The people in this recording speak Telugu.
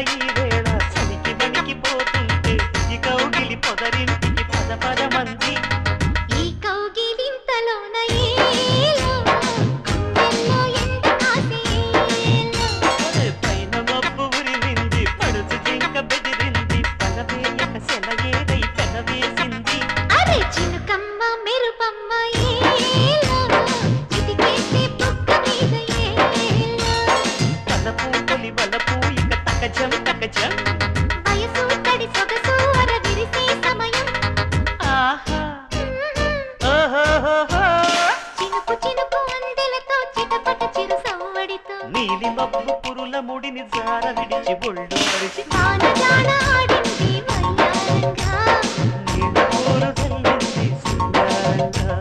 ఈ వేళ చలికి వణికిపోతుంటే ఈ కౌగిలి పొదరింటికి పద పదమంది ఈ కౌగిలింతలోన ఏలో గుండెల్లో ఎండ కాసేలో పైన మబ్బు ఉరిమింది పడుచు జింక బెదిరింది పగవేయక సెలయేరై పెనవేసింది అరే చినుకమ్మ మెరుపమ్మ ఏలో చిటికేసే బుగ్గ మీద ఏలో తలపు తొలి వలపు ఇక తకజం తకజం వయసు తడి సొగసు అర విరిసే సమయం ఆహా ఓహోహోహో చినుకు చినుకు అందెలతో చిటపట చిరు సవ్వడితో నీలి మబ్బు పురుల ముడిని జార విడిచి ఒళ్ళు మరిచి వాన జాన ఆడింది వయ్యారంగా నీళ్ళ ఊరు చల్లింది సుందరంగా